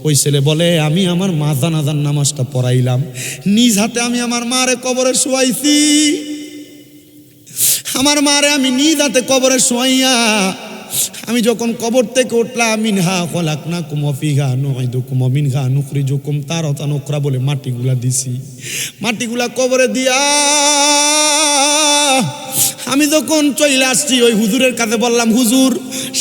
ওই ছেলে বলে, আমি আমার মা জানাজার নামাজটা পড়াইলাম, নিজ হাতে আমি আমার মারে কবরে শোয়াইছি। আমার মারে আমি নিজ হাতে কবরে শোয়াইয়া আমি যখন কবর থেকে উঠলাম, মিনহা খলাকনাকুম ওয়া ফিহা নুঈদুকুম ওয়া মিনহা নুখরিজুকুম তারাতান উখরা বলে মাটিগুলা দিছি। মাটিগুলা কবরে দিয়া আমি যখন চলে আসছি, ওই হুজুরের কাছে বললাম, হুজুর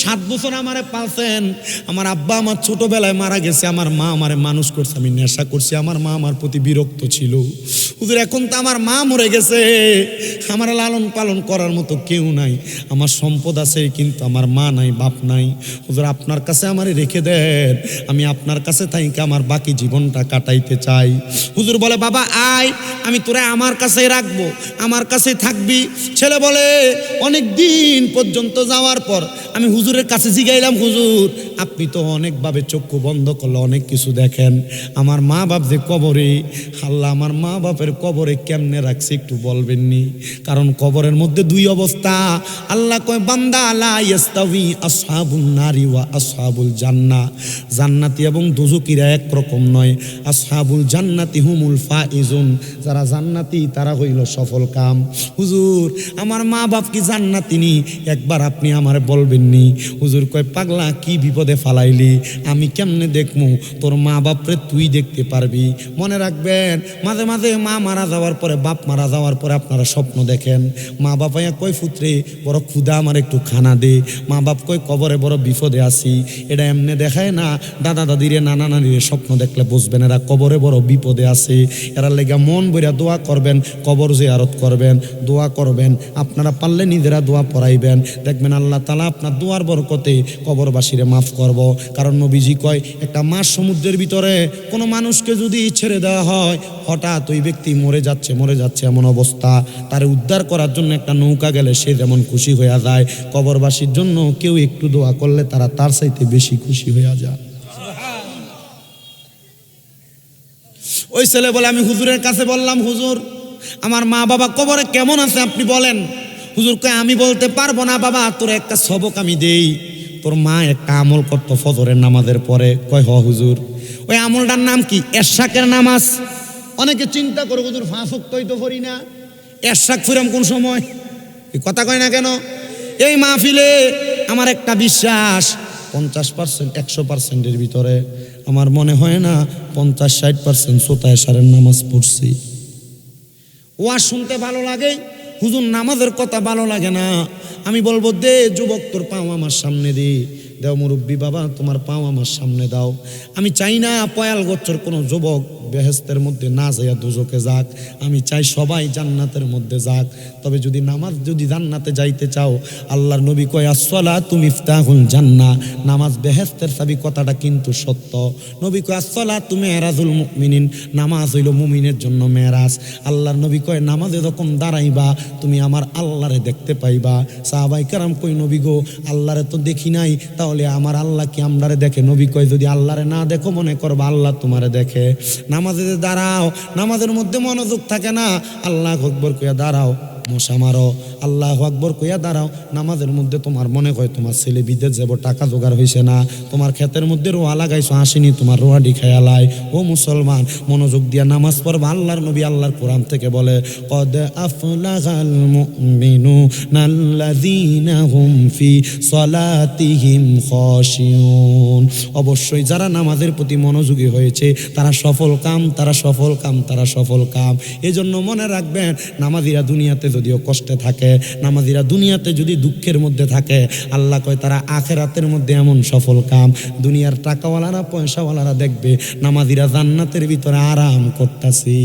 7 বছর আমারে পালছেন, আমার আব্বা আমার ছোটবেলায় মারা গেছে, আমার মা আমারে মানুষ করছে, আমি নেশা করছি, আমার মা আমার প্রতি বিরক্ত ছিল। হুজুর এখন তো আমার মা মরে গেছে, আমার লালন পালন করার মতো কেউ নাই, আমার সম্পদ আছে কিন্তু আমার মা নাই, বাপ নাই। হুজুর আপনার কাছে আমারে রেখে দেন, আমি আপনার কাছে থাইকে আমার বাকি জীবনটা কাটাইতে চাই। হুজুর বলে, বাবা আয়, আমি তোরা আমার কাছেই রাখবো, আমার কাছেই থাকবি। ছেলে বলে, অনেক দিন পর্যন্ত যাওয়ার পর আমি হুজুরের কাছে জিগাইলাম, হুজুর আপনি তো অনেকভাবে চক্ষু বন্ধ করলে অনেক কিছু দেখেন, আমার মা বাপ যে কবরে, আল্লাহ আমার মা বাপের কবরে কেমনে রাখছে একটু বলবেননি? কারণ কবরের মধ্যে 2 অবস্থা। আল্লাহ কয়, বান্দা লা ইয়াস্তাউই আসহাবুন নারি ওয়া আসহাবুল জান্নাহ, জান্নাতি এবং দোজখীরা একরকম নয়। আসহাবুল জান্নাতি হুমুল ফাইজুন, যারা জান্নাতি তারা হইল সফল কাম। হুজুর আমার মা বাপ কি জান্নাতি নি? একবার আপনি আমারে বলবেননি? হুজুর কয়, পাগলা কি বিপদে ফালাইলি, আমি কেমনে দেখমু? তোর মা বাপরে তুই দেখতে পারবি। মনে রাখবেন, মাঝে মাঝে মা মারা যাওয়ার পরে, বাপ মারা যাওয়ার পরে আপনারা স্বপ্ন দেখেন, মা বাপাইয়া কয়, পুত্রে বড় ক্ষুধা, আমার একটু খানা দে। মা বাপ কয়, কবরে বড় বিপদে আছি। এটা এমনি দেখায় না, দাদা দাদিরে নানা নানিরে স্বপ্ন দেখলে বুঝবেন এরা কবরে বড় বিপদে আছে। এরা লেগা মন বইরা দোয়া করবেন, কবর জিয়ারত করবেন, দোয়া করবেন। আপনারা পারলে নিজেরা দোয়া পড়াইবেন, দেখবেন আল্লাহ তাআলা আপনার দোয়ার বরকতে কবরবাসীরে মাফ করব। কারণ নবীজি কয়, একটা মাছ সমুদ্রের ভিতরে কোনো মানুষকে যদি ছেড়ে দেওয়া হয়, হঠাৎ ওই ব্যক্তি মরে যাচ্ছে এমন অবস্থা, তার উদ্ধার করার জন্য একটা নৌকা গেলে সে যেমন খুশি হয়ে যায়, কবরবাসীর জন্য কেউ একটু দোয়া করলে তারা তার চাইতে বেশি খুশি হয়ে যায়। ওই ছেলে বলে, আমি হুজুরের কাছে বললাম, হুজুর আমার মা বাবা কবরে কেমন আছে আপনি বলেন। হুজুর কয়, আমি বলতে পারবো না বাবা, তোর একটা সবক আমি দেই। তোর মা একটা আমল করতো ফজরের নামাজের পরে। কয়, হ হুজুর। ওই আমলটার নাম কি? এরশাকের নামাজ। অনেকে চিন্তা করো, হুজুর 5 ওয়াক্তই তো করি না, এরশাক ফিরাম কোন সময়? কথা কয় না কেন? এই মাহফিলে আমার একটা বিশ্বাস, 50% 100%-এর ভিতরে আমার মনে হয় না 50-60% সোতায় সারের নামাজ পড়ছি। ওয়াজ শুনতে ভালো লাগে, হুজুর নামাজের কথা ভালো লাগে না। আমি বলবো, দে যুবক তোর পাও আমার সামনে দে, দেও মুরব্বী বাবা তোমার পাও আমার সামনে দাও। আমি চাই না পয়াল গোত্রের কোনো যুবক বেহেশতের মধ্যে না যাইয়া দোজখে যাক, আমি চাই সবাই জান্নাতের মধ্যে যাক। তবে যদি নামাজ যদি জান্নাতে যাইতে চাও, আল্লাহর নবী কয়, আসসালাতু মিফতাহুল জান্নাহ, নামাজ বেহেশতের চাবি। কথাটা কিন্তু সত্য। নবী কয়, আসসালাতু মিরাজুল মুমিনিন, নামাজ হইল মুমিনের জন্য মেরাজ। আল্লাহর নবী কয়, নামাজে যখন দাঁড়াইবা তুমি আমার আল্লাহরে দেখতে পাইবা। সাহাবায়ে কেরাম কই, নবী গো আল্লাহরে তো দেখি নাই, তাহলে আমার আল্লাহ কি আমরারে দেখে? নবী কয়, যদি আল্লাহরে না দেখো মনে করবা আল্লাহ তোমারে দেখে। নামাজে দাঁড়াও, নামাজের মধ্যে মনোযোগ থাকে না, আল্লাহু আকবার কইয়া দাঁড়াও, মশা মারো, আল্লাহু আকবার কইয়া দাঁড়াও। নামাজের মধ্যে তোমার মনে হয় তোমার ছেলে বিদেশ যাব, টাকা জোগাড় হয়েছে না, তোমার ক্ষেতের মধ্যে রোয়া লাগাইছো আসেনি, তোমার রোয়াডি খেয়ালাই। ও মুসলমান, মনোযোগ দিয়া নামাজ পড়বা। আল্লাহর নবী আল্লাহর কোরআন থেকে বলে, কদ আফলাহাল মুমিনুনাল্লাযীনা হুম ফি সলাতিহিম খাশিউন, অবশ্যই যারা নামাজের প্রতি মনোযোগী হয়েছে তারা সফল কাম, তারা সফল কাম, তারা সফল কাম। এজন্য মনে রাখবেন, নামাজিরা দুনিয়াতে যদিও কষ্টে থাকে, নামাজিরা দুনিয়াতে যদি দুঃখের মধ্যে থাকে, আল্লাহ কয় তারা আখিরাতের মধ্যে এমন সফল কাম। দুনিয়ার টাকাওয়ালারা পয়সাওয়ালারা দেখবে নামাজিরা জান্নাতের ভিতরে আরাম করতেছি।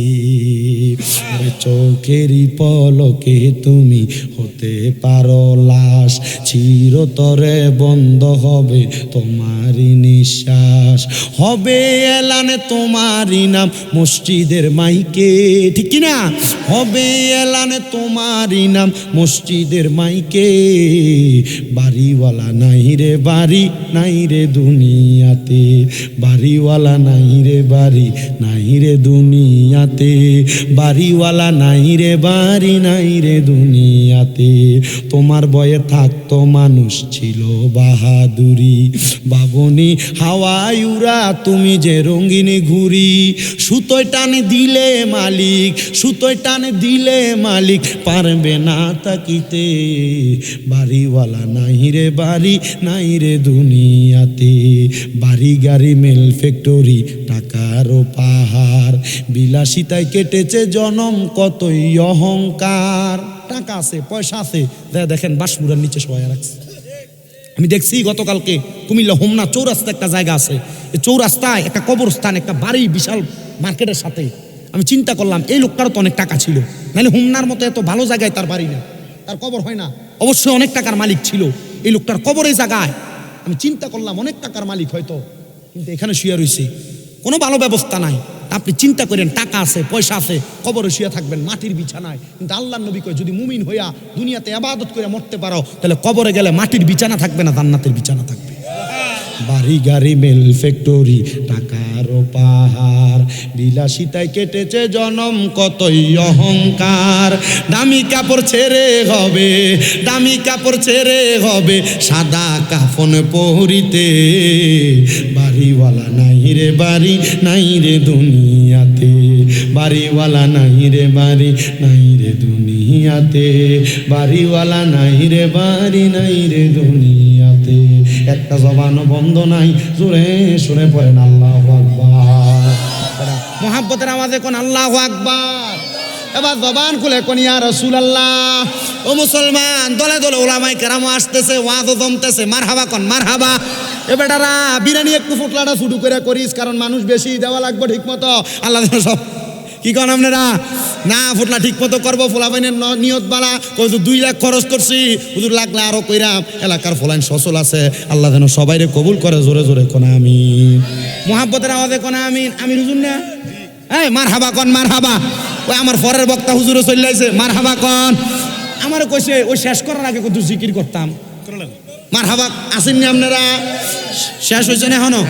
চোখেরই পলকে তুমি হতে পারো লাশ, চিরতরে বন্ধ হবে তোমারই নিঃশ্বাস, হবে এলানে তোমারই নাম মসজিদের মাইকে, ঠিক কিনা? হবে এলানে তোমার তোমারই নাম মসজিদের মাইকে, বাড়িওয়ালা নাই রে বাড়ি নাই রে দুনিয়াতে, বাড়িওয়ালা নাই রে বাড়ি নাই রে দুনিয়াতে, বাড়িওয়ালা নাই রে বাড়ি নাই রে দুনিয়াতে। তোমার বয়ে থাকতো মানুষ ছিল বাহাদুরি, বাবনি হাওয়ায় উড়া তুমি যে রঙিনী ঘুরি, সুতোয় টানে দিলে মালিক, সুতোয় টানে দিলে মালিক পারবে না তাকিতে, বাড়িওয়ালা নাই রে বাড়ি নাই রে দুনিয়াতে, বাড়ি গাড়ি মেল ফ্যাক্টরি টাকারও পাহাড়, বিলাসিতায় কেটেছে জনম কতই অহংকার। টাকা আছে পয়সা আছে, দেখেন বাঁশমুড়ার নিচে সবাই রাখছে। আমি দেখছি গতকালকে কুমিল্লা হোমনা চৌরাস্তা একটা জায়গা আছে, এই চৌরাস্তায় একটা কবরস্থান, একটা বাড়ি বিশাল মার্কেটের সাথে। আমি চিন্তা করলাম এই লোকটারও তো অনেক টাকা ছিল, নাহলে হোমনার মতো এত ভালো জায়গায় তার বাড়ি না, তার কবর হয় না, অবশ্যই অনেক টাকার মালিক ছিল এই লোকটার কবর এই জায়গায়। আমি চিন্তা করলাম অনেক টাকার মালিক হয়তো, কিন্তু এখানে শুয়ে রয়েছে, কোনো ভালো ব্যবস্থা নাই। আপনি চিন্তা করেন টাকা আছে পয়সা আছে, কবরে শুয়ে থাকবেন মাটির বিছানায়। কিন্তু আল্লাহর নবী কয় যদি মুমিন হইয়া দুনিয়াতে ইবাদত করে মরতে পারো, তাহলে কবরে গেলে মাটির বিছানা থাকবে না, জান্নাতের বিছানা থাকবে। বাড়ি গাড়ি মেল ফ্যাক্টরি টাকারও পাহাড়, বিলাসিতায় কেটেছে জনম কতই অহংকার, দামি কাপড় ছেড়ে হবে, দামি কাপড় ছেড়ে হবে সাদা কাফন পরিতে, বাড়িওয়ালা নাই রে বাড়ি নাই রে দুনিয়াতে, বাড়িওয়ালা নাই রে বাড়ি নাই রে দুনিয়াতে, বাড়িওয়ালা নাই রে বাড়ি নাই রে দুনিয়াতে। একটা জবান বন্ধ নাই, জোরে সুরে পড়েন আল্লাহু আকবার। মুহাব্বতের আওয়াজে কোন আল্লাহু আকবার। এবার জবান খুলে কোন ইয়া রাসূলুল্লাহ। ও মুসলমান, দলে দলে উলামায়ে কেরাম আসতেছে, ওয়াজও জমতেছে, মারহাবা কোন মারহাবা। এ বেটারা বিরিয়ানি একটু ফুটলাটা শুরু করে করিস, কারণ মানুষ বেশি দেওয়া লাগবে ঠিক মতো। আল্লাহ সব কি কন আপনারা না ফুটলা ঠিক মতো করবো, ফোলাবাইনের নিয়ত বাড়া, কইতো 2 লাখ খরচ করছি, হুজুর লাগলে আরো কইরাম, এলাকার ফলাইন সচল আছে, আল্লাহ যেন সবাইরে কবুল করে। জোরে জোরে কোন আমিন। মুহাব্বতের আওয়াজে কোন আমিন। আমিন হুজুর না, এই মারহাবা কোন মারহাবা। ওই আমার পরের বক্তা হুজুরও চলে আইছে, মারহাবা কোন। আমারও কইছে ওই শেষ করার আগে কত জিকির করতাম। মারহাবা আসেননি আপনারা? শেষ হয়েছে না এখনো?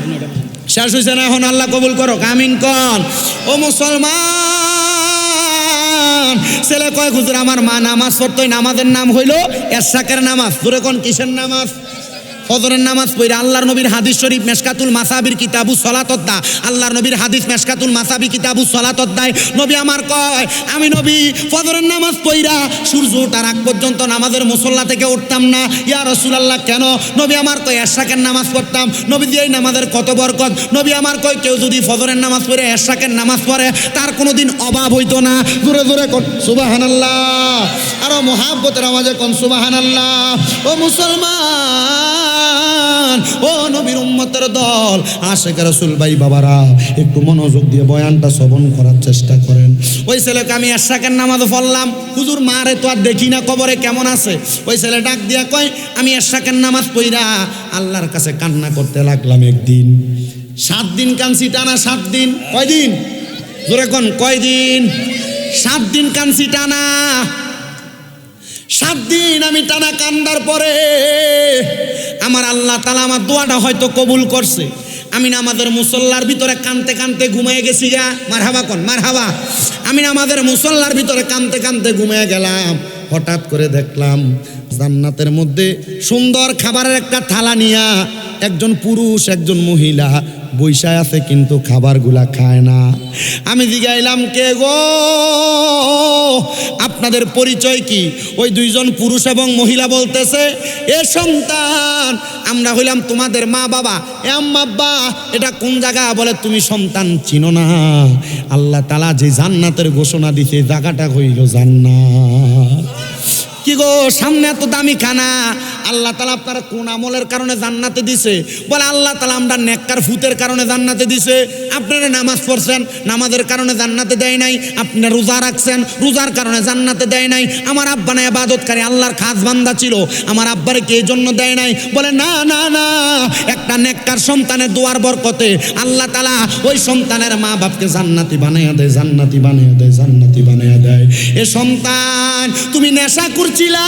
শেষ হয়েছে না এখন? আল্লাহ কবুল করো, আমিন কোন। ও মুসলমান, ছেলে কয় হুজুর আমার মা নামাজ পড়তো, নামাজের নাম হইল এরশাকের নামাজ। জোরে কোন কিসের নামাজ? ফজরের নামাজ পড়ে। আল্লাহর নবীর হাদিস শরীফ মেশকাতুল মাসাবির কিতাবু সলাতদ্দা, আল্লাহর নবীর হাদিস মেশকাতুল মাসাবি কিতাবু সলাতদ্দায় নবী আমার কয় আমি নবী ফজরের নামাজ পড়া সূর্য ওঠার আগ পর্যন্ত নামাজের মুসল্লা থেকে উঠতাম না। ইয়া রাসূলুল্লাহ কেন? নবী আমার কয় এরশাকের নামাজ পড়তাম। নবী দিয়ে এই নামাজের কত বরকত। নবী আমার কয় কেউ যদি ফজরের নামাজ পড়ে এরশাকের নামাজ পড়ে তার কোনোদিন অভাব হইতো না। জোরে জোরে কোন সুবহানাল্লাহ। আরো মুহাব্বতের আওয়াজে কোন সুবহানাল্লাহ। ও মুসলমান, ও নবীর উম্মতের দল, আশিক রাসূল ভাই বাবারা, একটু মনোযোগ দিয়ে বয়ানটা শ্রবণ করার চেষ্টা করেন। ওই ছেলেকে আমি এরশাকের নামাজ পড়লাম, হুজুর মারে তো আর দেখি না, কবরে কেমন আছে। ওই ছেলে ডাক দিয়া কয় আমি এরশাকের নামাজ পড়া আল্লাহর কাছে কান্না করতে লাগলাম। একদিন 7 দিন কানছি টানা। 7 দিন। কয়দিন? জোরে কোন কয়দিন? 7 দিন কানছি টানা। 7 দিন আমি টানা কান্দার পরে আমার আল্লাহ তাআলা আমার দোয়াটা হয়তো কবুল করছে। আমি নামাজের মুসল্লার ভিতরে কানতে কানতে ঘুমিয়ে গেছি গা। মারহাবা কোন মারহাবা। আমি নামাজের মুসল্লার ভিতরে কানতে কানতে ঘুমিয়ে গেলাম। হঠাৎ করে দেখলাম জান্নাতের মধ্যে সুন্দর খাবারের একটা থালা নিয়া একজন পুরুষ একজন মহিলা বৈশায় আছে, কিন্তু খাবারগুলা খায় না। আমি জিগাইলাম কে গো, আপনাদের পরিচয় কি? ওই 2 জন পুরুষ এবং মহিলা বলতেছে এ সন্তান আমরা হইলাম তোমাদের মা বাবা। এ আম্মা আব্বা এটা কোন জায়গা? বলে তুমি সন্তান চিনো না? আল্লাহ তাআলা যে জান্নাতের ঘোষণা দিতে জায়গাটা হইল জান্নাত। কি গো সামনে এত দামি খানা, আল্লাহ তাআলা আপনারা কোন আমলের কারণে জান্নাতে দিছে? বলে আল্লাহ তাআলা আমরা নেককার ফুতের কারণে জান্নাতে দিছে। আপনারা নামাজ পড়ছেন, নামাজের কারণে জান্নাতে দেয় নাই। আপনি রোজা রাখছেন, রোজার কারণে জান্নাতে দেয় নাই। আমার আব্বা না ইবাদতকারী আল্লাহর খাস বান্দা ছিল, আমার আব্বারে কি এই জন্য দেয় নাই? বলে না না না, একটা নেককার সন্তানের দোয়ার বরকতে আল্লাহ তাআলা ওই সন্তানের মা বাপকে জান্নাতি বানাইয়া দেয়, জান্নাতি বানাইয়া দেয়, জান্নাতি বানাইয়া দেয়। এ সন্তান তুমি নেশা করছিলা,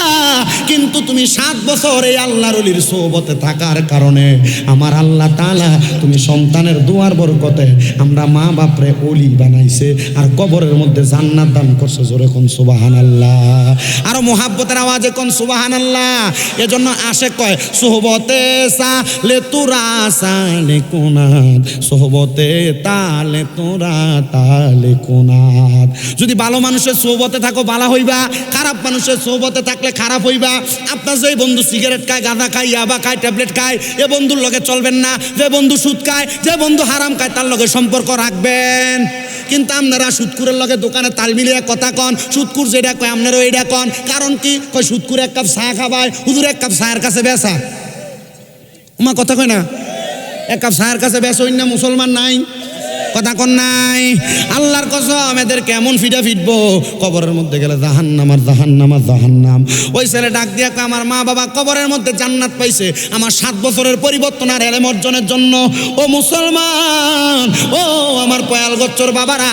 কিন্তু তুমি 7 বছর এই আল্লাহর ওলির সোহবতে থাকার কারণে আমার আল্লাহ তাআলা তুমি সন্তানের দোয়ার বরকতে আমরা মা বাপরে ওলি বানাইছে, আর কবরের মধ্যে জান্নাত দান করছে। জোরে কোন সুবহানাল্লাহ, আরো মোহাব্বতের আওয়াজে কোন সুবহানাল্লাহ। এজন্য আশে কয় সোহবতে সালে তোরা সালে কোনাত, সোহবতে তালে তোরা তালে কোনাত। যদি ভালো মানুষের সোহবতে থাকো ভালো হইবা, খারাপ মানুষের সোহবতে থাকলে খারাপ হইবা। আপনার যে বন্ধু সিগারেট খায়, গাঁজা খায়, ইয়াবা খায়, ট্যাবলেট খায়, এ বন্ধুর লগে চলবেন না। যে বন্ধু সুদ খায়, যে বন্ধু হারাম খায়, তার লগে সম্পর্ক রাখবেন। কিন্তু আপনারা সুদকুরের লগে দোকানে তাল মিলিয়ে কথা কন, সুদকুর যেটা কয় আপনারও এইটা কন। কারণ কি কয়? সুদকুর 1 কাপ চা খাবায়, হুজুর 1 কাপ চায়ের কাছে বেচা। ওমা কথা কয় না, 1 কাপ চায়ের কাছে বেচা অন্য মুসলমান নাই, কথা কন নাই। আল্লাহর কসম এদের কেমন ফিটা ফিটবো, কবরের মধ্যে গেলে জাহান্নাম আর জাহান্নাম আর জাহান্নাম। ওই ছেলে ডাক দিয়া কয় আমার মা বাবা কবরের মধ্যে জান্নাত পাইছে আমার 7 বছরের পরিবর্তন আর এলেম অর্জনের জন্য। ও মুসলমান, ও আমার পয়াল গচ্চর বাবারা,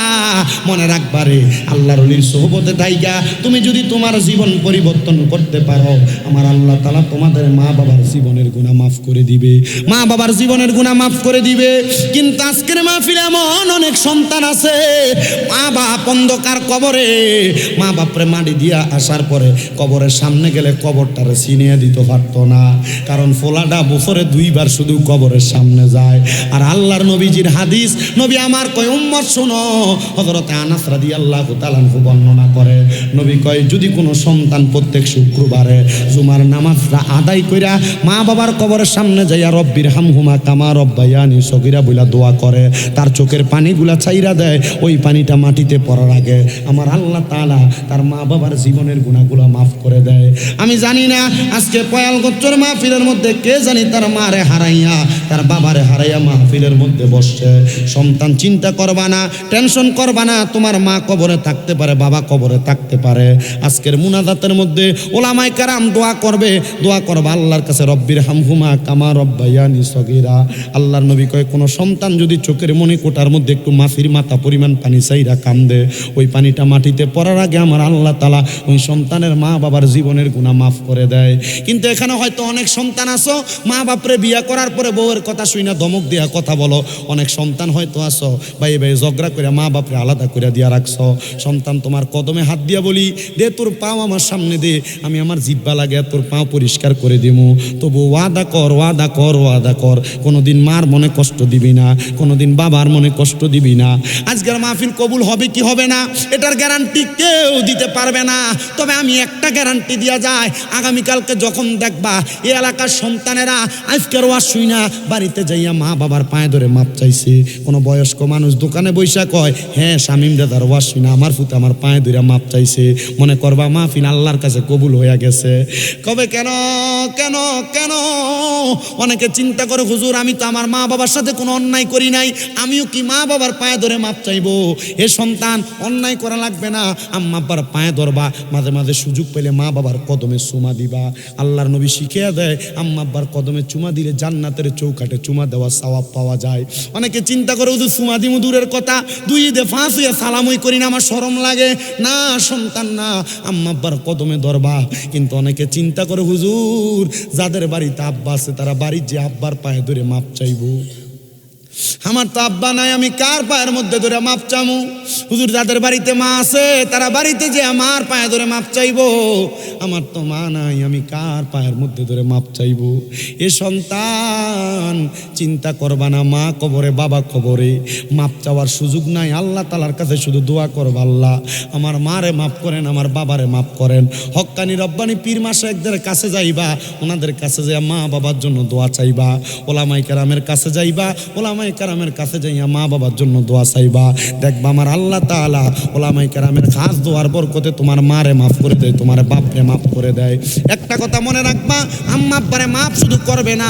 মনে রাখবারে আল্লাহর ওলির সোহবতে থাইকা তুমি যদি তোমার জীবন পরিবর্তন করতে পারো, আমার আল্লাহ তাআলা তোমাদের মা বাবার জীবনের গুনাহ মাফ করে দিবে, মা বাবার জীবনের গুনাহ মাফ করে দিবে। কিন্তু আজকের মাহফিলে অনেক সন্তান আছে মা বাপ অন্ধকার কবরে, মা বাপরে মাটি দিয়া আসার পরে কবরের সামনে গেলে কবরটারে চিনিয়ে দিতে পারতো না, কারণ ফোলাটা বছরে 2 বার শুধু কবরের সামনে যায়। আর আল্লাহর নবীজির হাদিস, নবী আমার কয় উম্মত শুনো, হযরত আনাস রাদিয়াল্লাহু তাআলা বর্ণনা করে, নবী কয় যদি কোনো সন্তান প্রত্যেক শুক্রবারে জুমার নামাজটা আদায় কইরা মা বাবার কবরের সামনে যাইয়া রব্বির হামহুমা কামা রব্বায়ানি সগীরা বইলা দোয়া করে, তার চোখের পানিগুলা চাইরা দেয়, ওই পানিটা মাটিতে পড়ার আগে আমার আল্লাহ তাআলা তার মা বাবার জীবনের গুনাহগুলো মাফ করে দেয়। আমি জানি না আজকে পয়াল গোত্রের মাহফিলের মধ্যে কে জানি তার মারে হারাইয়া তার বাবারে হারাইয়া মাহফিলের মধ্যে বসছে। সন্তান চিন্তা করবা না, টেনশন করবা না, তোমার মা কবরে থাকতে পারে, বাবা কবরে থাকতে পারে। আজকের মুনাজাতের মধ্যে ওলামায়ে কেরাম দোয়া করবে, দোয়া করবা আল্লাহর কাছে রব্বির হামহুমা কামা রব্বায়ানি সগীরা। আল্লাহর নবী কয় কোন সন্তান যদি চোখের মনি কোটার মধ্যে একটু মাফির মাথা পরিমাণ পানি চাইরা কান্দে, ওই পানিটা মাটিতে পড়ার আগে আমার আল্লাহ তাআলা ওই সন্তানের মা বাবার জীবনের গুনাহ মাফ করে দেয়। কিন্তু এখানে হয়তো অনেক সন্তান আছো মা বাপরে বিয়া করার পরে বউয়ের কথা শুইনা ধমক দিয়া কথা বলো। অনেক সন্তান হয়তো আছো ভাই ভাই ঝগড়া করে মা বাপরে আলাদা করে দিয়া রাখছো। সন্তান তোমার কদমে হাত দিয়া বলি দে তোর পাও আমার সামনে দে, আমি আমার জিব্বা লাগে তোর পাও পরিষ্কার করে দিমু। তবু ওয়াদা কর, ওয়াদা কর, ওয়াদা কর, কোনোদিন মার মনে কষ্ট দিবি না, কোনোদিন বাবার মনে কষ্ট দিবি না। আজকের মাহফিল কবুল হবে কি হবে না এটার গ্যারান্টি কেউ দিতে পারবে না, তবে আমি একটা গ্যারান্টি দিয়া যায়, আগামীকালকে যখন দেখবা এই এলাকার সন্তানেরা আজকের ওয়াজ শুইনা বাড়িতে যাইয়া মা বাবার পায়ে ধরে মাপ চাইছে, কোনো বয়স্ক মানুষ দোকানে বৈশা কয় হ্যাঁ শামীম দাদার ওয়াজ শুইনা আমার ফুতে আমার পায়ে ধরে মাপ চাইছে, মনে করবা মাহফিল আল্লাহর কাছে কবুল হইয়া গেছে। কবে কেন কেন কেন? অনেকে চিন্তা করে হুজুর আমি তো আমার মা বাবার সাথে কোনো অন্যায় করি নাই, আমিও কি মা বাবার পায়ে ধরে মাপ চাইবো? এ সন্তান অন্যায় করা লাগবে না, আম্মা আব্বার পায়ে ধরবা, মাঝে মাঝে সুযোগ পেলে মা বাবার কদমে চুমা দিবা। আল্লাহর নবী শিখিয়ে দেয় আম্মা আব্বার কদমে চুমা দিলে জান্নাতের চৌকাঠে চুমা দেওয়া সওয়াব পাওয়া যায়। অনেকে চিন্তা করে হুজুর চুমা দিমু দূরের কথা, 2 ঈদে 5 হইয়া সালামই করি না, আমার শরম লাগে না। সন্তান না, আম্মা আব্বার কদমে ধরবা। কিন্তু অনেকে চিন্তা করে হুজুর যাদের বাড়িতে আব্বা আছে তারা বাড়ির যে আব্বার পায়ে ধরে মাপ চাইবো, আমার তো আব্বা নাই আমি কার পায়ের মধ্যে ধরে মাপ চামু? হুজুর যাদের বাড়িতে মা আছে তারা বাড়িতে যে আমার পায়ে ধরে মাপ চাইবো, আমার তো মা নাই আমি কার পায়ের মধ্যে ধরে মাপ চাইবো? এ সন্তান চিন্তা করবা না, মা কবরে বাবা কবরে মাপ চাওয়ার সুযোগ নাই। আল্লাহ তাআলার কাছে শুধু দোয়া করবা, আল্লাহ আমার মারে মাফ করেন, আমার বাবারে মাফ করেন। হক্কানি রব্বানি পীর মাশায়েখদের কাছে যাইবা, ওনাদের কাছে যাইয়া মা বাবার জন্য দোয়া চাইবা। ওলামায়ে কেরামের কাছে যাইবা, ওলামায়ে কেরামের কাছে যাইয়া মা বাবার জন্য দোয়া চাইবা। দেখবা আমার আল্লাহ আল্লাহ তাআলা ওলামায়ে কেরামের খাস দোয়ার বরকতে তোমার মারে মাফ করে দেয়, তোমার বাপরে মাফ করে দেয়। একটা কথা মনে রাখবা, আম্মা আব্বারে মাফ শুধু করবে না,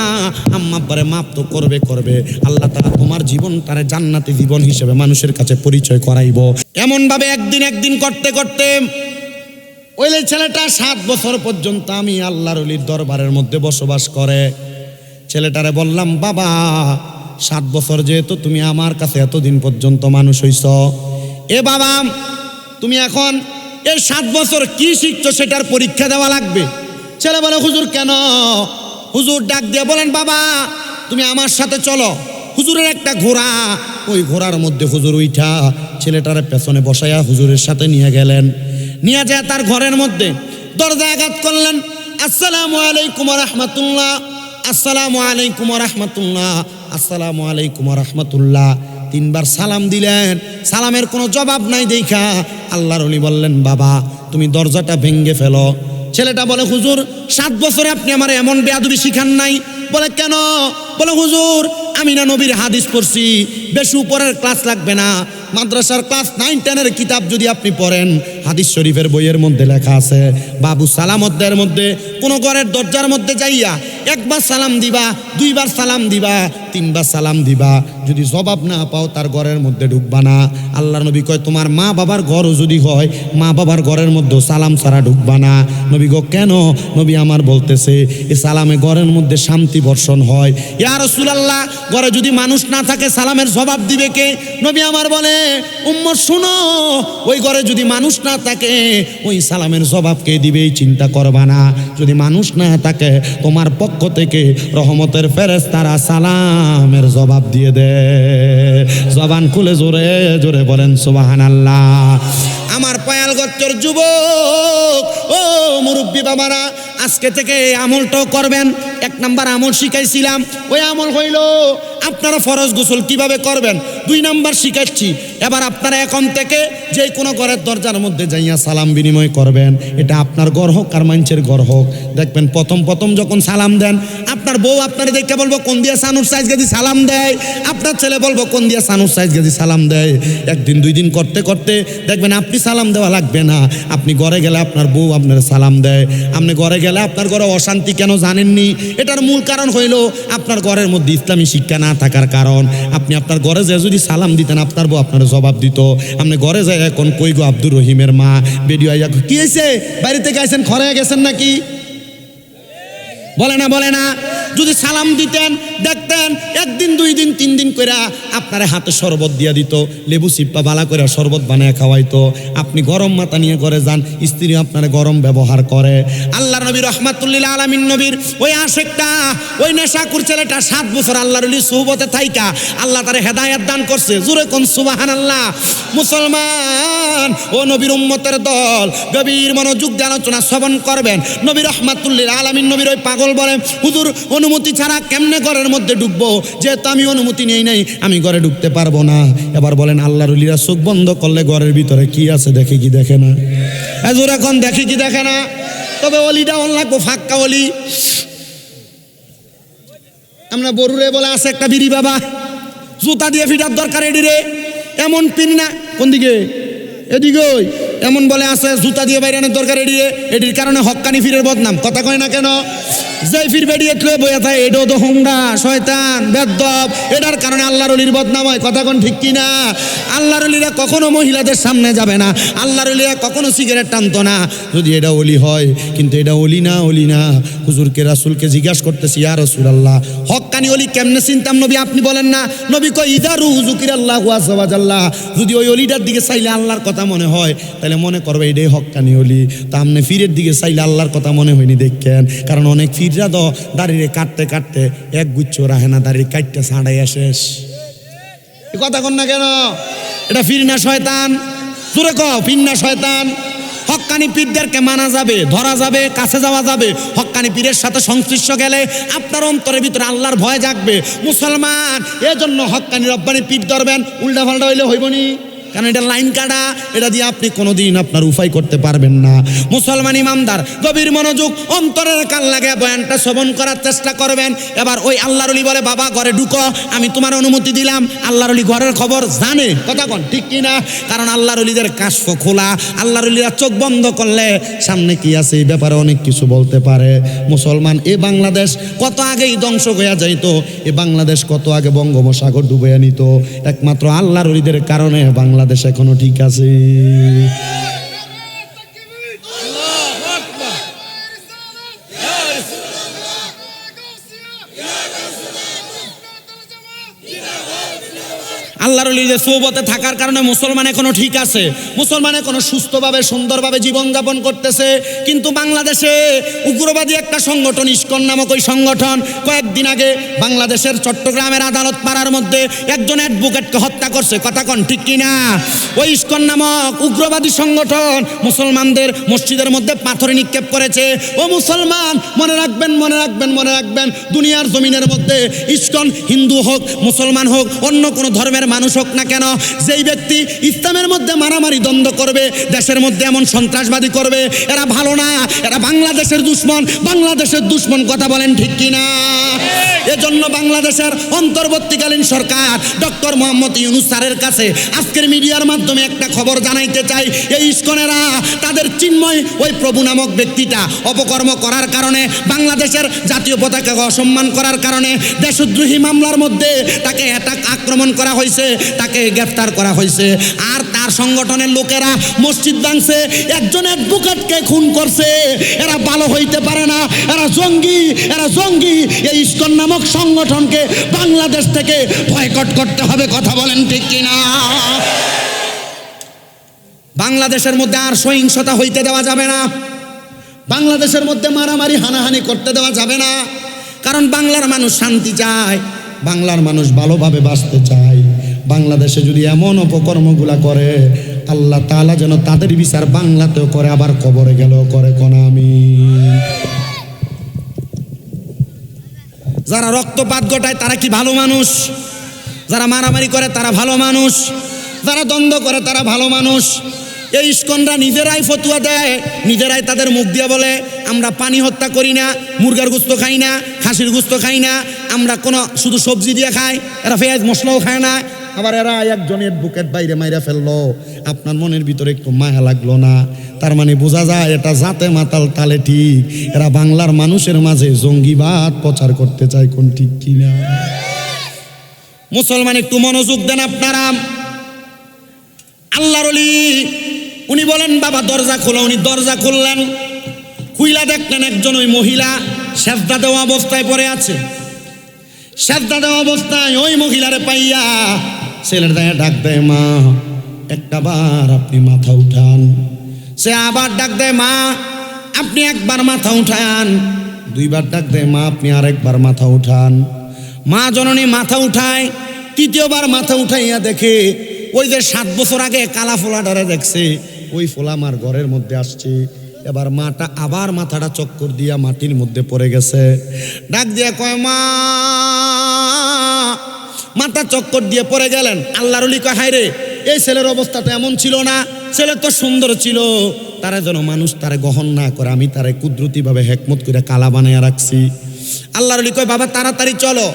আম্মা আব্বারে মাফ তো করবে আল্লাহ তাআলা তোমার জীবনটারে জান্নাতি জীবন হিসেবে মানুষের কাছে পরিচয় করাইব। এমন ভাবে একদিন করতে করতে ওই ছেলেটা 7 বছর পর্যন্ত আমি আল্লাহর ওলির দরবারের মধ্যে বসবাস করে। ছেলেটারে বললাম, বাবা 7 বছর যেহেতু তুমি আমার কাছে এতদিন পর্যন্ত মানুষ হইছ, এ বাবা তুমি এখন এই 7 বছর কি শিখছো সেটার পরীক্ষা দেওয়া লাগবে। ছেলে বলে, হুজুর কেন? হুজুর ডাক দিয়ে বলেন, বাবা তুমি আমার সাথে চলো। হুজুরের একটা ঘোড়া, ওই ঘোড়ার মধ্যে হুজুর উঠা ছেলেটার পেছনে বসাইয়া হুজুরের সাথে নিয়ে গেলেন। নিয়ে যায় তার ঘরের মধ্যে দরজায় আঘাত করলেন, আসসালামু আলাইকুম ওয়া রাহমাতুল্লাহ, আসসালামু আলাইকুম ওয়া রাহমাতুল্লাহ, আসসালামু আলাইকুম ওয়া রাহমাতুল্লাহ। 3 বার সালাম দিলেন, সালামের কোনো জবাব নাই দেখা আল্লাহর ওলি বললেন, বাবা তুমি দরজাটা ভেঙে ফেলো। ছেলেটা বলে, হুজুর 7 বছরে আপনি আমার এমন বেয়াদবি শিখান নাই। বলে, কেন? বলে, হুজুর আমি না নবীর হাদিস পড়ছি, বেশি উপরের ক্লাস লাগবে না, মাদ্রাসার ক্লাস 9-10 কিতাব যদি আপনি পড়েন, হাদিস শরীফের বইয়ের মধ্যে লেখা আছে, বাবু সালাম অধ্যায়ের মধ্যে কোনো ঘরের দরজার মধ্যে যাইয়া 1 বার সালাম দিবা, 2 বার সালাম দিবা, 3 বার সালাম দিবা, যদি জবাব না পাও তার ঘরের মধ্যে ঢুকবা না। আল্লাহর নবী কয়, তোমার মা বাবার ঘরও যদি হয়, মা বাবার ঘরের মধ্যে সালাম ছাড়া ঢুকবা না। নবী গো, কেন? নবী আমার বলতেছে এই সালামে ঘরের মধ্যে শান্তি বর্ষণ হয়। ইয়া রাসূলুল্লাহ, ঘরে যদি মানুষ না থাকে সালামের জবাব দিবে কে? নবী আমার বলে, উম্মত শুনো, ওই ঘরে যদি মানুষ না থাকে ওই সালামের জবাব কে দিবে এই চিন্তা করবা না। যদি মানুষ না থাকে তোমার পক্ষ থেকে রহমতের ফেরেশতারা সালামের জবাব দিয়ে দে। জবান খুলে জোরে জোরে বলেন সুবহানাল্লাহ। আমার পায়াল গচ্চর যুবক ও মুরব্বী বাবারা, আজকে থেকে আমলটাও করবেন। 1 নাম্বার আমল শিখাইছিলাম, ওই আমল হইল আপনারা ফরজ গোসল কিভাবে করবেন। 2 নাম্বার শিখাচ্ছি, এবার আপনারা এখন থেকে যে কোনো ঘরের দরজার মধ্যে যাইয়া সালাম বিনিময় করবেন। এটা আপনার ঘর হোক আর মানুষের ঘর হোক, দেখবেন প্রথম যখন সালাম দেন আপনার বউ আপনারা দেখে বলবো কোন দিয়া সানুর সাইজ গেদি সালাম দেয়, আপনার ছেলে বলবো কোন দিয়া সানুর সাইজ গেদি সালাম দেয়। 1 দিন 2 দিন করতে করতে দেখবেন আপনি সালাম দেওয়া লাগবে না, আপনি ঘরে গেলে আপনার বউ আপনার সালাম দেয়। আপনি ঘরে গেলে আপনার ঘরে অশান্তি কেন জানেননি? এটার মূল কারণ হইল আপনার ঘরের মধ্যে ইসলামী শিক্ষা না থাকার কারণ। আপনি আপনার ঘরে যায় যদি সালাম দিতেন আপনার বউ আপনার জবাব দিত। আপনি ঘরে যায় এখন কই গো আব্দুর রহিমের মা বেডিও আইয়া, কি হয়েছে বাইরে থেকে আইছেন, ঘরে গেছেন নাকি? বলে না। যদি সালাম দিতেন দেখতেন 1 দিন 2 দিন 3 দিন করে আপনার হাতে শরবত দিয়া দিত, লেবু সিপ্পা বালা করে শরবত বানায় খাওয়াইতো। আপনি গরম মাথা নিয়ে ঘরে যান, স্ত্রী আপনার গরম ব্যবহার করে। আল্লাহর নবী রহমাতুল্লিল আলামিন নবীর ওই আশেকটা, ওই নেশাকুর ছেলেটা 7 বছর আল্লাহর ওলির সুহবতে থাইকা আল্লাহ তারে হেদায়েত দান করছে। জোরে কোন সুবহানাল্লাহ। মুসলমান ও নবীর উম্মতের দল, গভীর মনোযোগ দিয়ে আলোচনা শ্রবণ করবেন। নবী রহমাতুল্লিল আলামিন নবীর ওই পাগল বলে, হুজুর অনুমতি ছাড়া কেমনে ঘরের মধ্যে ঢুকবো? যেহেতু আমি অনুমতি নেই নাই আমি ঘরে ঢুকতে পারবো না। এবার বলেন, আল্লাহর ওলিরা চোখ বন্ধ করলে ঘরের ভিতরে কি আছে দেখে কি দেখে না? হুজুর এখন দেখে কি দেখে না? তবে ওলিটা অন লাগবো ফাক্কা ওলি। আমরা বরুরে বলে আছে একটা বিড়ি বাবা, জুতা দিয়ে ফিটার দরকার এডি রে, এমন পিন না কোন দিকে, এদিকে এমন বলে আছে জুতা দিয়ে বাইরে আনার দরকার এডি রে। এটির কারণে হক্কানি ফিরের বদনাম। কথা কয় না কেন? যেই ফির বেরিয়ে তুলে বইয়া থাকে এটাও তো হোংরা শয়তান বেদ্দব, এটার কারণে আল্লাহর ওলির বদনাম হয়। কথা কোন ঠিক কিনা? আল্লাহর ওলিরা কখনো মহিলাদের সামনে যাবে না, আল্লাহর ওলিরা কখনো সিগারেট টানতো না, যদি এটা ওলি হয়। কিন্তু এটা ওলি না। হুজুরকে রাসূলকে জিজ্ঞাসা করতেছি, ইয়া রাসূলুল্লাহ হক্কানি ওলি কেমনে চিনতাম নবী? আপনি বলেন না। নবী কয়, ইদারু যুকিরাল্লাহু আযজা ওয়া জাল্লা, যদি ওই ওলিটার দিকে চাইলে আল্লাহর কথা মনে হয় তাহলে মনে করবে এটাই হক্কানি ওলি। তা আপনি ফিরের দিকে চাইলে আল্লাহর কথা মনে হয়নি দেখেন। কারণ অনেক ফিররা তো দাঁড়িয়ে কাটতে এক গুচ্ছ রাহে না, দাঁড়িয়ে কাটতে ছাড়াইয়া শেষ। কথা কন না কেন? এটা ফির না শয়তান? জোরে কও, ফির না শয়তান? হক্কানি পীরদেরকে মানা যাবে, ধরা যাবে, কাছে যাওয়া যাবে। হক্কানি পীরের সাথে সংশ্লিষ্ট গেলে আপনার অন্তরের ভিতরে আল্লাহর ভয় জাগবে। মুসলমান এজন্য হক্কানি রব্বানি পীর ধরবেন, উল্টা পাল্টা হইলে হইবনি। কারণ এটা লাইন কাটা, এটা দিয়ে আপনি কোনোদিন আপনার উপায় করতে পারবেন না। মুসলমান ইমানদার গভীর মনোযোগ অন্তরের কান লাগে বয়ানটা শ্রবণ করার চেষ্টা করবেন। এবার ওই আল্লাহর ওলি বলে, বাবা ঘরে ঢুকো, আমি তোমার অনুমতি দিলাম। আল্লাহর ওলি ঘরের খবর জানে, কথা কোন ঠিক কিনা? কারণ আল্লাহর ওলিদের কাশফ খোলা, আল্লাহর ওলিরা চোখ বন্ধ করলে সামনে কি আছে এই ব্যাপারে অনেক কিছু বলতে পারে। মুসলমান, এ বাংলাদেশ কত আগেই ধ্বংস হয়ে যাইতো, এ বাংলাদেশ কত আগে বঙ্গোপসাগর ডুবে নিত, একমাত্র আল্লাহর ওলিদের কারণে বাংলাদেশ এখনো ঠিক আছে। আল্লাহর ওলিদের সোহবতে থাকার কারণে মুসলমান এখনো ঠিক আছে, মুসলমান এখনো সুস্থভাবে সুন্দরভাবে জীবনযাপন করতেছে। কিন্তু বাংলাদেশে উগ্রবাদী একটা সংগঠন ইসকন নামক ওই সংগঠন কয়েকদিন আগে বাংলাদেশের চট্টগ্রামের আদালত পাড়ার মধ্যে একজন অ্যাডভোকেটকে হত্যা করছে, কথা কন ঠিক কিনা? ওই ইসকন নামক উগ্রবাদী সংগঠন মুসলমানদের মসজিদের মধ্যে পাথর নিক্ষেপ করেছে। ও মুসলমান, মনে রাখবেন, মনে রাখবেন, মনে রাখবেন, দুনিয়ার জমিনের মধ্যে ইসকন হিন্দু হোক, মুসলমান হোক, অন্য কোনো ধর্মের মানুষ হোক না কেন, যেই ব্যক্তি ইসলামের মধ্যে মারামারি দ্বন্দ্ব করবে, দেশের মধ্যে এমন সন্ত্রাসবাদী করবে, এরা ভালো না, এরা বাংলাদেশের দুশ্মন, বাংলাদেশের দুশ্মন, কথা বলেন ঠিক কিনা? এজন্য বাংলাদেশের অন্তর্বর্তীকালীন সরকার ডক্টর মোহাম্মদ ইউনূস স্যারের কাছে আজকের মিডিয়ার মাধ্যমে একটা খবর জানাইতে চাই। এই ইসকনেরা তাদের চিন্ময় ওই প্রভু নামক ব্যক্তিটা অপকর্ম করার কারণে, বাংলাদেশের জাতীয় পতাকাকে অসম্মান করার কারণে দেশদ্রোহী মামলার মধ্যে তাকে আক্রমণ করা হয়েছে, তাকে গ্রেফতার করা হয়েছে। আর তার সংগঠনের লোকেরা মসজিদ ভাঙছে, একজন অ্যাডভোকেটকে খুন করছে। এরা ভালো হইতে পারে না, এরা জঙ্গি, এরা জঙ্গি। এই ইসকন নামক সংগঠনকে বাংলাদেশ থেকে বয়কট করতে হবে, কথা বলেন ঠিক কিনা? বাংলাদেশের মধ্যে আর সহিংসতা হইতে দেওয়া যাবে না, বাংলাদেশের মধ্যে মারামারি হানাহানি করতে দেওয়া যাবে না। কারণ বাংলার মানুষ শান্তি চায়, বাংলার মানুষ ভালোভাবে বাঁচতে চায়। বাংলাদেশে যদি এমন অপকর্মগুলা করে, আল্লাহ তাআলা যেন তাদের বিচার বাংলাতেও করে, আবার কবরে গেলেও করে, কোন আমিন। যারা রক্তপাত ঘটায় তারা কি ভালো মানুষ? যারা মারামারি করে তারা ভালো মানুষ? যারা দ্বন্দ্ব করে তারা ভালো মানুষ? এই ইসকনরা নিজেরাই ফতুয়া দেয়, নিজেরাই তাদের মুখ দিয়ে বলে আমরা পানি হত্যা করি না, মুরগার গোস্ত খাই না, খাসির গোস্ত খাই না, আমরা কোনো শুধু সবজি দিয়ে খাই, এরা পেঁয়াজ মশলাও খায় না। আবার এরা একজনের বুকেট বাইরে মাইরা ফেললো, আপনার মনের ভিতরে একটু মায়া লাগলো না? তার মানে বোঝা যায় এটা জাতে মাতাল তালে ঠিক, এরা বাংলার মানুষের মাঝে জঙ্গিবাদ প্রচার করতে চায়, কোন ঠিক কিনা? মুসলমান একটু মনোযোগ দেন আপনারা। আল্লাহর ওলি উনি বলেন বাবা দরজা খোলো, উনি দরজা খুললেন, খুইলা দেখলেন একজন ওই মহিলা সেজদা দেওয়া অবস্থায় পড়ে আছে। সেজদা দেওয়া অবস্থায় ওই মহিলারে পাইয়া ছেলের দায়ে ডাক দেয়, মা একটা বার আপনি মাথা উঠান। সে আবার ডাক দেয়, মা আপনি একবার মাথা উঠান। দুইবার ডাক দেয়, মা আপনি আরেকবার মাথা উঠান। মা জননী মাথা উঠায়, তৃতীয়বার মাথা উঠাইয়া দেখে ওই যে 7 বছর আগে কালা ফোলাটারে দেখছে, ওই ফোলা আমার ঘরের মধ্যে আসছে। এবার মাটা আবার মাথাটা চক্কর দিয়া মাটির মধ্যে পড়ে গেছে। ডাক দিয়া কয়, মা, মাথা চক্কর দিয়ে পড়ে গেলেন। আল্লাহর ওলি কয়, হায় রে, এই ছেলের অবস্থা তো এমন ছিল না, ছেলে তো সুন্দর ছিল, তারা যেন মানুষ তারে গ্রহণ না করে, আমি তারে কুদরতিভাবে হেকমত করে কালা বানাইয়া রাখছি। আল্লাহর ওলি কয়, বাবা তাড়াতাড়ি চলো।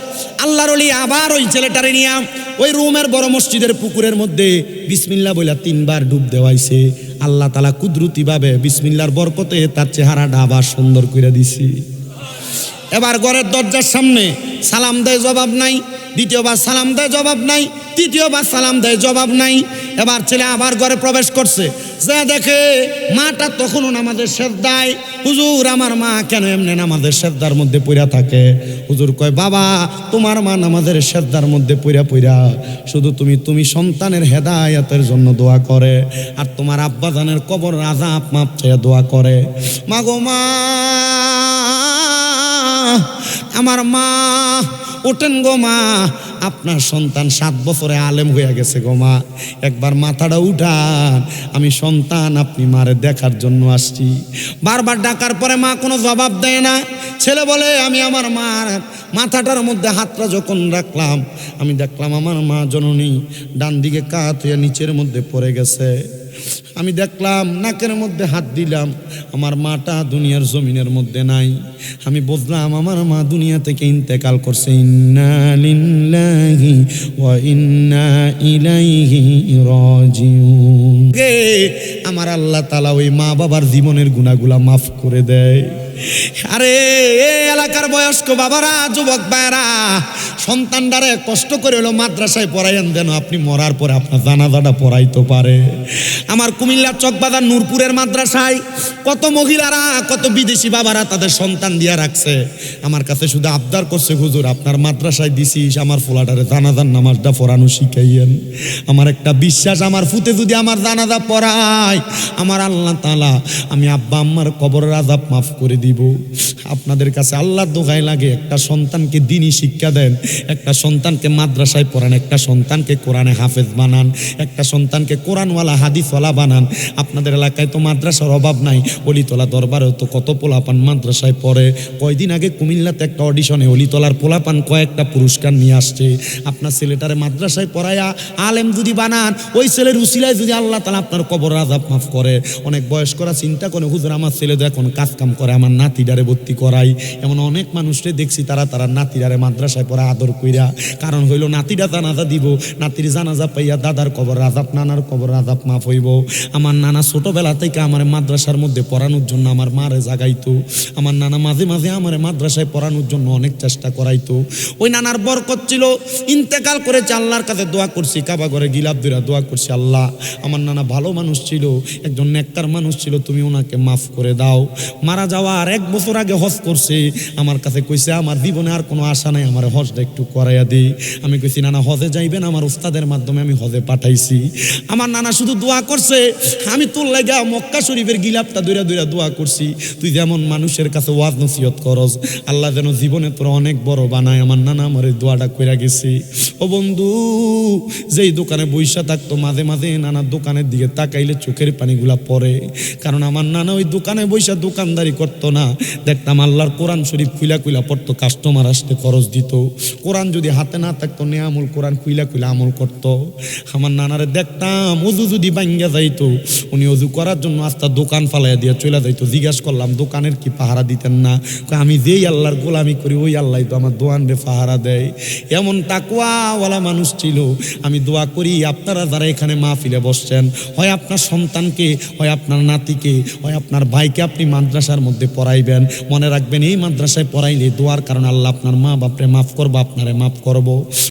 আল্লাহর ওলি আবার ওই ছেলেটারে নিয়ে ওই রুমের বড় মসজিদের পুকুরের মধ্যে বিসমিল্লাহ বইলা 3 বার ডুব দেওয়াইছে। আল্লাহ তাআলা কুদরতিভাবে বিসমিল্লাহর বরকতে তার চেহারাটা আবার সুন্দর করে দিছি। এবার ঘরের দরজার সামনে সালাম দেয়, জবাব নাই। দ্বিতীয়বার সালাম দেয়, জবাব নাই। তৃতীয়বার সালাম দেয়, জবাব নাই। এবার ছেলে আবার ঘরে প্রবেশ করছে, যা দেখে মাটা তখনও নামাজের সেজদায়। হুজুর, আমার মা কেন এমনি নামাজের সেজদার মধ্যে পইরা থাকে? হুজুর কয়, বাবা তোমার মা নামাজের সেজদার মধ্যে পইরা শুধু তুমি সন্তানের হেদায়েতের জন্য দোয়া করে, আর তোমার আব্বাজানের কবর আযাব মাপ চেয়ে দোয়া করে। মা গো মা, আমার মা ওঠেন গো মা, আপনার সন্তান 7 বছরে আলেম হয়ে গেছে গো মা, একবার মাথাটা উঠান, আমি সন্তান আপনি মারে দেখার জন্য আসছি। বারবার ডাকার পরে মা কোনো জবাব দেয় না। ছেলে বলে, আমি আমার মার মাথাটার মধ্যে হাতটা যখন রাখলাম, আমি দেখলাম আমার মা জননী ডান দিকে কাত হয়ে নিচের মধ্যে পড়ে গেছে। আমি দেখলাম নাকের মধ্যে হাত দিলাম, আমার মাটা দুনিয়ার জমিনের মধ্যে নাই। আমি বুঝলাম আমার মা দুনিয়া থেকে ইন্তেকাল করছে। ইন্না লিল্লাহি ওয়া ইন্না ইলাইহি রাজিউন। আমার আল্লাহ তাআলা ওই মা বাবার জীবনের গুনাহগুলা মাফ করে দেয়। আরে এলাকার বয়স্ক বাবারা, যুবক ভাইরা, সন্তানটারে কষ্ট করে হলো মাদ্রাসায় পড়াইয়েন, দেন আপনি মরার পরে আপনার জানাজাটা পড়াইতে পারে। আমার কুমিল্লার চকবাজার নূরপুরের মাদ্রাসায় কত মহিলারা, কত বিদেশি বাবারা তাদের সন্তান দিয়া রাখছে। আমার কাছে শুধু আবদার করছে, হুজুর আপনার মাদ্রাসায় দিছিস, আমার ফোলাটারে জানাজার নামাজটা পড়ানো শিখাইয়েন। আমার একটা বিশ্বাস, আমার ফুতে যদি আমার জানাজা পড়ায়, আমার আল্লাহ তাআলা আমি আব্বা আম্মার কবরের আযাব মাফ করে দিব। আপনাদের কাছে আল্লাহর দোহাই লাগে, একটা সন্তানকে দ্বীনি শিক্ষা দেন, একটা সন্তানকে মাদ্রাসায় পড়ান, একটা সন্তানকে কোরআনে হাফেজ বানান, একটা সন্তানকে কোরআনওয়ালা হাদিসওয়ালা বানান। আপনাদের এলাকায় তো মাদ্রাসার অভাব নাই, অলিতলা দরবারেও তো কত পোলাপান মাদ্রাসায় পড়ে। কয়দিন আগে কুমিল্লাতে একটা অডিশনে অলিতলার পোলাপান কয়েকটা পুরস্কার নিয়ে আসছে। আপনার ছেলেটারে মাদ্রাসায় পড়ায়া আলেম যদি বানান, ওই ছেলের উসিলায় যদি আল্লাহ তাআলা আপনার কবরের আযাব মাফ করে। অনেক বয়স্করা চিন্তা করে, হুজুর আমার ছেলে তো এখন কাজ কাম করে, আমার নাতিডারে ভর্তি করাই। এমন অনেক মানুষকে দেখছি তারা নাতিডারে মাদ্রাসায় পড়া আদর কইরা। কারণ হইল নাতিটা জানাজা দিব, নাতির জানাজা পাইয়া দাদার কবর আযাব, নানার কবর আযাব মাফ হইব। আমার নানা ছোটবেলা থেকে আমার মাদ্রাসার মধ্যে পড়ানোর জন্য আমার মারে জাগাইতো। আমার নানা মাঝে মাঝে আমার মাদ্রাসায় পড়ানোর জন্য অনেক চেষ্টা করাইতো। ওই নানার বরকত ছিল, ইন্তেকাল করেছে, আল্লাহর কাছে দোয়া করছি, কাবা ঘরে গিলাপ ধরে দোয়া করছি, আল্লাহ আমার নানা ভালো মানুষ ছিল, একজন নেককার মানুষ ছিল, তুমি ওনাকে মাফ করে দাও। মারা যাওয়ার 1 বছর আগে হজ করছে, আমার কাছে কইছে আমার জীবনে আর কোনো আশা নাই, আমার হজটা একটু করাইয়া দিই। আমি কইছি নানা হজে যাইবেন, আমার উস্তাদের মাধ্যমে আমি হজে পাঠাইছি। আমার নানা শুধু দোয়া করছে, আমি তোর লাগা মক্কা শরীফের গিলাপটা দইরা দইরা দোয়া করছি, তুই যেমন মানুষের কাছে ওয়াজ নসিহত করস, আল্লাহ যেন জীবনে তোর অনেক বড় বানায়। আমার নানা আমার এই দোয়াটা কইরা গেছি। ও বন্ধু, যেই দোকানে বইসা থাকতো, মাঝে মাঝে নানার দোকানের দিকে তাকাইলে চোখের পানিগুলা পড়ে। কারণ আমার নানা ওই দোকানে বইসা দোকানদারি করতো না, দেখতাম আল্লাহর কোরআন শরীফ খুইলা খুইলা পড়তো, কাস্টমার আসতে খরচ দিত। কোরআন যদি হাতে না থাকতো, নেয়ামুল কোরআন খুইলা খুইলা আমল করতো। আমার নানারে দেখতাম অজু যদি ভাঙ্গা যাইতো, উনি অজু করার জন্য আস্তা দোকান ফালাইয়া দিয়ে চলে যাইতো। জিজ্ঞাসা করলাম দোকানের কি পাহারা দিতেন না? আমি যেই আল্লাহর গোলামি করি ওই আল্লাহ তো আমার দোকান রে পাহারা দেয়। এমন তাকওয়াওয়ালা মানুষ ছিল। আমি দোয়া করি আপনারা যারা এখানে মাহফিলে বসছেন, হয় আপনার সন্তানকে, হয় আপনার নাতিকে, হয় আপনার ভাইকে আপনি মাদ্রাসার মধ্যে পড়াইবেন। মনে রাখবেন, এই মাদ্রাসায় পড়াইলে দোয়ার কারণে আল্লাহ আপনার মা বাপরে মাফ করবো, আপনারে মাফ করবো।